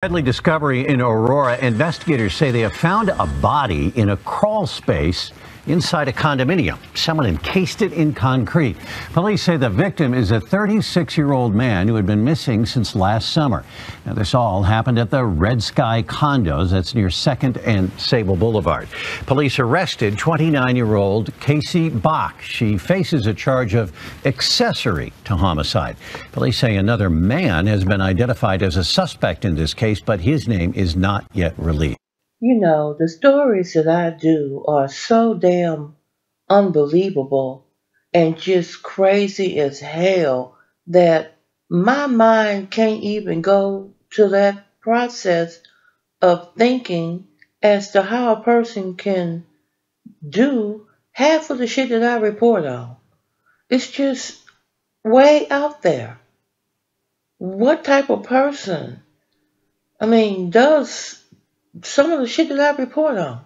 Deadly discovery in Aurora. Investigators say they have found a body in a crawl space inside a condominium. Someone encased it in concrete. Police say the victim is a 36-year-old man who had been missing since last summer. Now, this all happened at the Red Sky condos. That's near 2nd and Sable Boulevard. Police arrested 29-year-old Casie Bock. She faces a charge of accessory to homicide. Police say another man has been identified as a suspect in this case, but his name is not yet released. You know, the stories that I do are so damn unbelievable and just crazy as hell that my mind can't even go to that process of thinking as to how a person can do half of the shit that I report on. It's just way out there. What type of person, does some of the shit that I report on?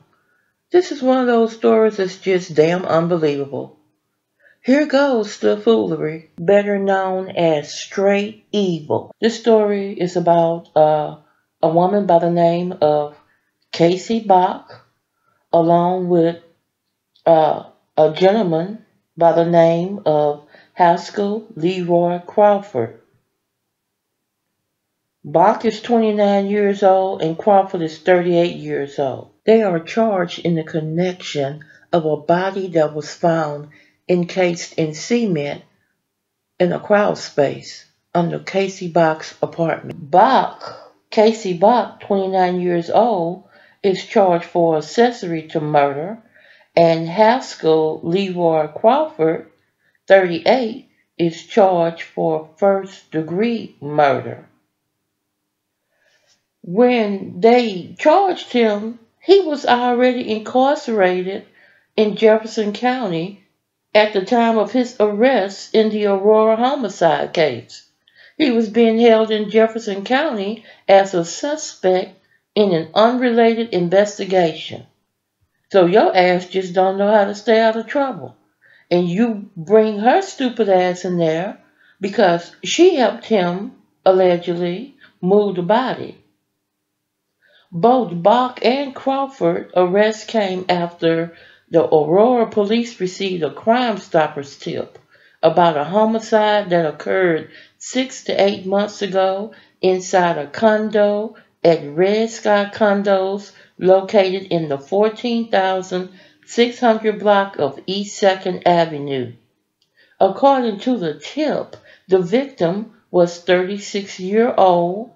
This is one of those stories that's just damn unbelievable. Here goes the foolery, better known as straight evil. This story is about a woman by the name of Casie Bock, along with a gentleman by the name of Haskel Leroy Crawford. Bock is 29 years old and Crawford is 38 years old. They are charged in the connection of a body that was found encased in cement in a crawl space under Casie Bock's apartment. Casie Bock, 29 years old, is charged for accessory to murder, and Haskel Leroy Crawford, 38, is charged for first-degree murder. When they charged him, he was already incarcerated in Jefferson County at the time of his arrest in the AURORA homicide case. He was being held in Jefferson County as a suspect in an unrelated investigation. So your ass just don't know how to stay out of trouble. And you bring her stupid ass in there because she helped him, allegedly, move the body. Both Bock and Crawford arrests came after the Aurora police received a Crime Stoppers tip about a homicide that occurred 6 to 8 months ago inside a condo at Red Sky Condos located in the 14,600 block of East 2nd Avenue. According to the tip, the victim was 36-year-old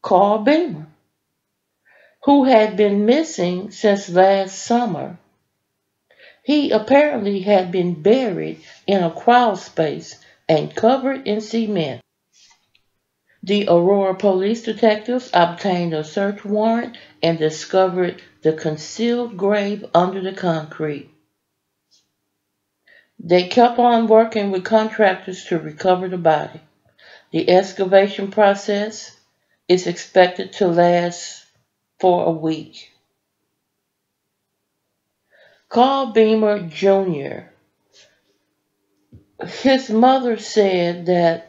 Karl Beaman, who had been missing since last summer. He apparently had been buried in a crawl space and covered in cement. The Aurora police detectives obtained a search warrant and discovered the concealed grave under the concrete. They kept on working with contractors to recover the body. The excavation process is expected to last for a week. Karl Beaman Jr. His mother said that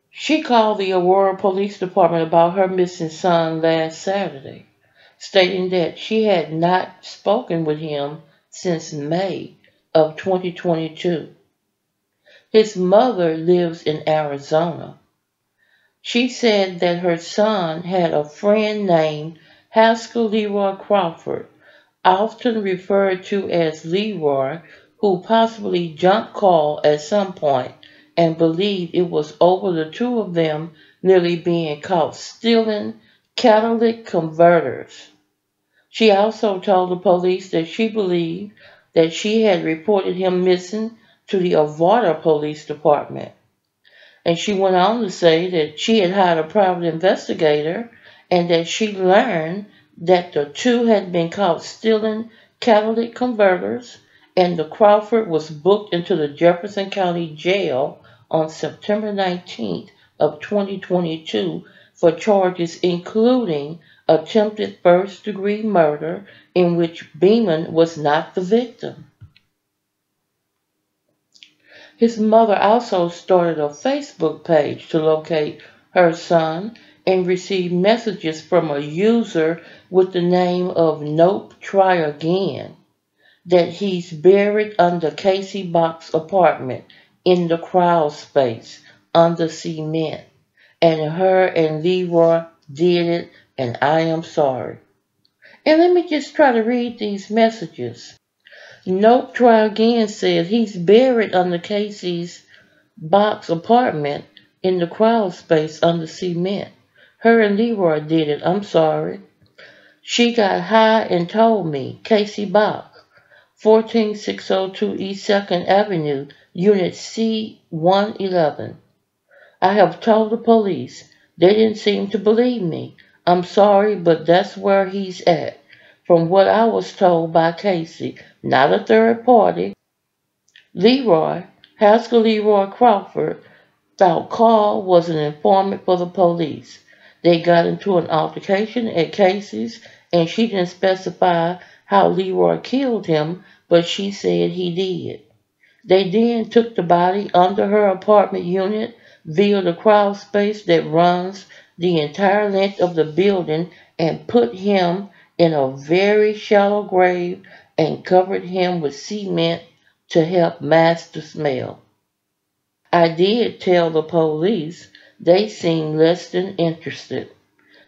she called the Aurora Police Department about her missing son last Saturday, stating that she had not spoken with him since May of 2022. His mother lives in Arizona. She said that her son had a friend named Haskel Leroy Crawford, often referred to as Leroy, who possibly jumped Karl at some point and believed it was over the two of them nearly being caught stealing catalytic converters. She also told the police that she believed that she had reported him missing to the AURORA Police Department. And she went on to say that she had hired a private investigator and that she learned that the two had been caught stealing catalytic converters, and the Crawford was booked into the Jefferson County Jail on September 19th of 2022 for charges including attempted first-degree murder, in which Beaman was not the victim. His mother also started a Facebook page to locate her son and received messages from a user with the name of Nope Try Again that he's buried under Casie Bock's apartment in the crawl space under cement. And her and Leroy did it, and I am sorry. And let me just try to read these messages. Nope Try Again said he's buried under Casie Bock's apartment in the crawl space under cement. Her and Leroy did it. I'm sorry. She got high and told me. Casie Bock, 14602 East 2nd Avenue, Unit C111. I have told the police. They didn't seem to believe me. I'm sorry, but that's where he's at. From what I was told by Casie, not a third party. Leroy, Haskel Leroy Crawford, thought Karl was an informant for the police. They got into an altercation at Casie's, and she didn't specify how Leroy killed him, but she said he did. They then took the body under her apartment unit via the crawl space that runs the entire length of the building and put him in a very shallow grave and covered him with cement to help mask the smell. I did tell the police. They seemed less than interested.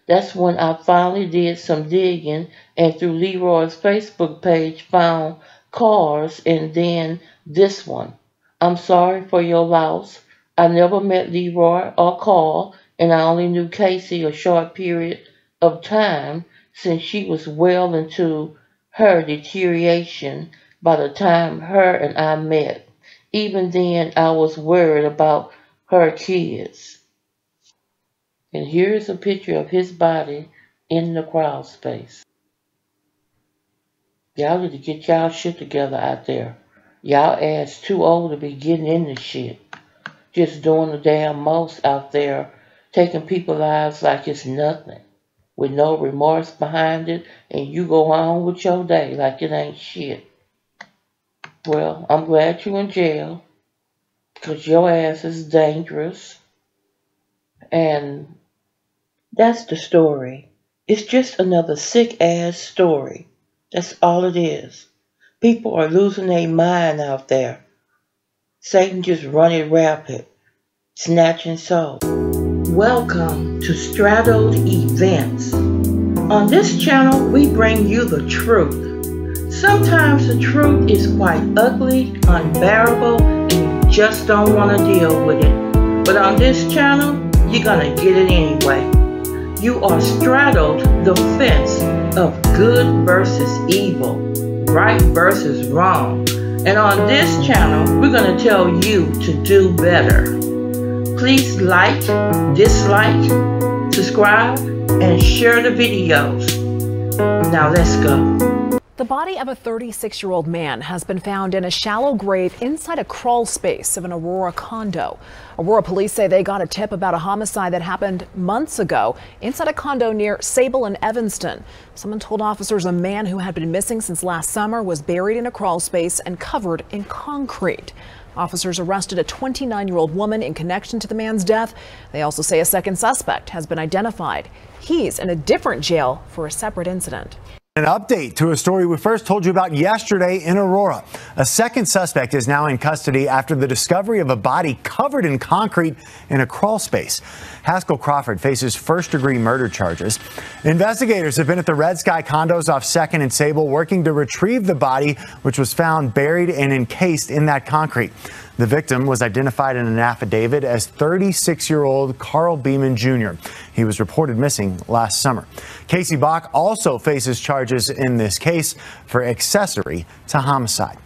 That's when I finally did some digging and through Leroy's Facebook page found Karl's and then this one. I'm sorry for your loss. I never met Leroy or Karl, and I only knew Casie a short period of time since she was well into her deterioration by the time her and I met. Even then, I was worried about her kids. And here's a picture of his body in the crawl space. Y'all need to get y'all shit together out there. Y'all ass too old to be getting in this shit. Just doing the damn most out there, taking people's lives like it's nothing, with no remorse behind it, and you go on with your day like it ain't shit. Well, I'm glad you in jail, because your ass is dangerous. And that's the story. It's just another sick-ass story. That's all it is. People are losing their mind out there. Satan just running rapid, snatching souls. Welcome to Straddled Events. On this channel, we bring you the truth. Sometimes the truth is quite ugly, unbearable, and you just don't want to deal with it. But on this channel, you're gonna get it anyway. You are straddled the fence of good versus evil, right versus wrong. And on this channel, we're gonna tell you to do better. Please like, dislike, subscribe, and share the videos. Now let's go. The body of a 36-year-old man has been found in a shallow grave inside a crawl space of an Aurora condo. Aurora police say they got a tip about a homicide that happened months ago inside a condo near Sable and Evanston. Someone told officers a man who had been missing since last summer was buried in a crawl space and covered in concrete. Officers arrested a 29-year-old woman in connection to the man's death. They also say a second suspect has been identified. He's in a different jail for a separate incident. An update to a story we first told you about yesterday in Aurora. A second suspect is now in custody after the discovery of a body covered in concrete in a crawl space. Haskel Crawford faces first-degree murder charges. Investigators have been at the Red Sky condos off 2nd and Sable working to retrieve the body, which was found buried and encased in that concrete. The victim was identified in an affidavit as 36-year-old Karl Beaman Jr. He was reported missing last summer. Casie Bock also faces charges in this case for accessory to homicide.